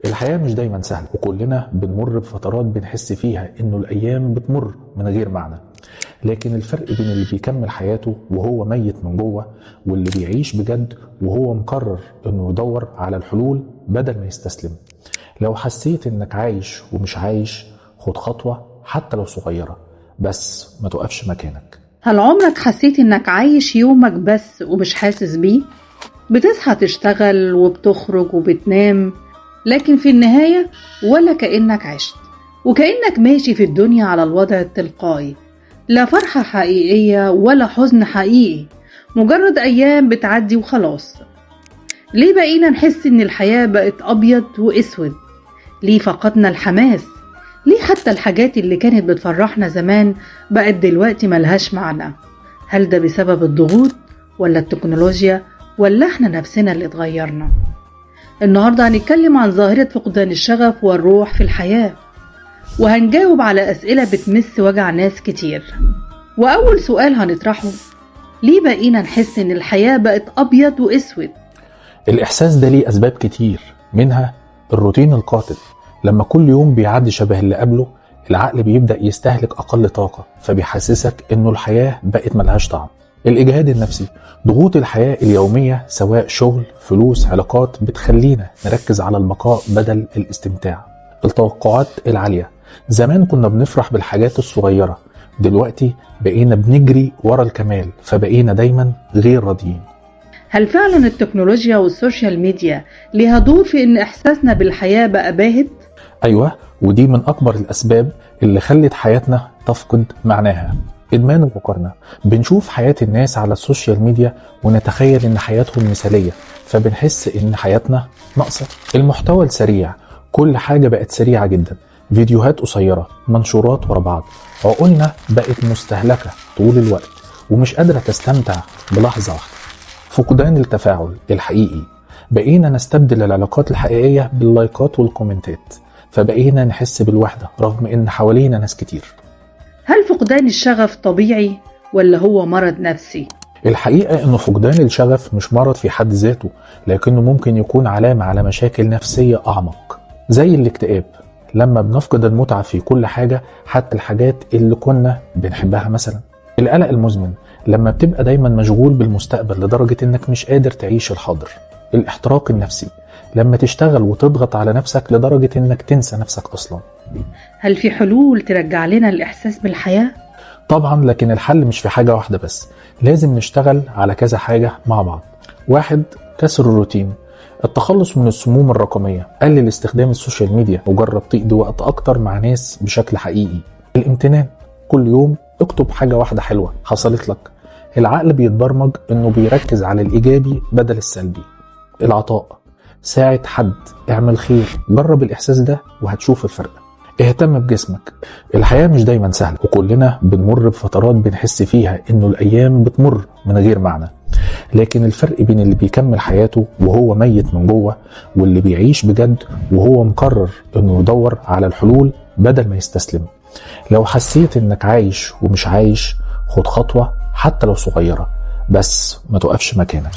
الحياة مش دايما سهلة، وكلنا بنمر بفترات بنحس فيها انه الايام بتمر من غير معنى. لكن الفرق بين اللي بيكمل حياته وهو ميت من جوه، واللي بيعيش بجد وهو مقرر انه يدور على الحلول بدل ما يستسلم. لو حسيت انك عايش ومش عايش، خد خطوة حتى لو صغيرة، بس ما توقفش مكانك. هل عمرك حسيت انك عايش يومك بس ومش حاسس بيه؟ بتصحى تشتغل وبتخرج وبتنام، لكن في النهاية ولا كأنك عشت، وكأنك ماشي في الدنيا على الوضع التلقائي، لا فرحة حقيقية ولا حزن حقيقي، مجرد أيام بتعدي وخلاص. ليه بقينا نحس إن الحياة بقت أبيض وأسود؟ ليه فقدنا الحماس؟ ليه حتى الحاجات اللي كانت بتفرحنا زمان بقت دلوقتي ملهاش معنى؟ هل ده بسبب الضغوط ولا التكنولوجيا ولا احنا نفسنا اللي اتغيرنا؟ النهاردة هنتكلم عن ظاهرة فقدان الشغف والروح في الحياة، وهنجاوب على أسئلة بتمس وجع ناس كتير. وأول سؤال هنطرحه: ليه بقينا نحس إن الحياة بقت أبيض وأسود؟ الإحساس ده ليه أسباب كتير، منها الروتين القاتل. لما كل يوم بيعدي شبه اللي قبله، العقل بيبدأ يستهلك أقل طاقة، فبيحسسك إنه الحياة بقت ملهاش طعم. الإجهاد النفسي، ضغوط الحياة اليومية سواء شغل، فلوس، علاقات، بتخلينا نركز على البقاء بدل الاستمتاع. التوقعات العالية، زمان كنا بنفرح بالحاجات الصغيرة، دلوقتي بقينا بنجري ورا الكمال، فبقينا دايما غير راضيين. هل فعلا التكنولوجيا والسوشيال ميديا ليها دور في إن إحساسنا بالحياة بقى باهت؟ أيوة، ودي من أكبر الأسباب اللي خلت حياتنا تفقد معناها. إدمان المقارنة، بنشوف حياة الناس على السوشيال ميديا ونتخيل إن حياتهم مثالية، فبنحس إن حياتنا ناقصة. المحتوى السريع، كل حاجة بقت سريعة جدا، فيديوهات قصيرة، منشورات ورا بعض. عقولنا بقت مستهلكة طول الوقت ومش قادرة تستمتع بلحظة واحدة. فقدان التفاعل الحقيقي، بقينا نستبدل العلاقات الحقيقية باللايكات والكومنتات، فبقينا نحس بالوحدة رغم إن حوالينا ناس كتير. هل فقدان الشغف طبيعي ولا هو مرض نفسي؟ الحقيقة إنه فقدان الشغف مش مرض في حد ذاته، لكنه ممكن يكون علامة على مشاكل نفسية أعمق، زي الاكتئاب. لما بنفقد المتعة في كل حاجة، حتى الحاجات اللي كنا بنحبها مثلا. القلق المزمن، لما بتبقى دايما مشغول بالمستقبل لدرجة إنك مش قادر تعيش الحاضر. الاحتراق النفسي، لما تشتغل وتضغط على نفسك لدرجة إنك تنسى نفسك أصلا. هل في حلول ترجع لنا الإحساس بالحياة؟ طبعا، لكن الحل مش في حاجة واحدة بس، لازم نشتغل على كذا حاجة مع بعض. 1. كسر الروتين، التخلص من السموم الرقمية، قلل استخدام السوشيال ميديا وجرب تقضي وقت أكتر مع ناس بشكل حقيقي. الامتنان، كل يوم اكتب حاجة واحدة حلوة حصلت لك، العقل بيتبرمج إنه بيركز على الإيجابي بدل السلبي. العطاء، ساعد حد، اعمل خير، جرب الإحساس ده وهتشوف الفرق. اهتم بجسمك، الحياة مش دايما سهلة، وكلنا بنمر بفترات بنحس فيها إنه الأيام بتمر من غير معنى. لكن الفرق بين اللي بيكمل حياته وهو ميت من جوه، واللي بيعيش بجد وهو مقرر إنه يدور على الحلول بدل ما يستسلم. لو حسيت إنك عايش ومش عايش، خد خطوة حتى لو صغيرة، بس ما توقفش مكانك.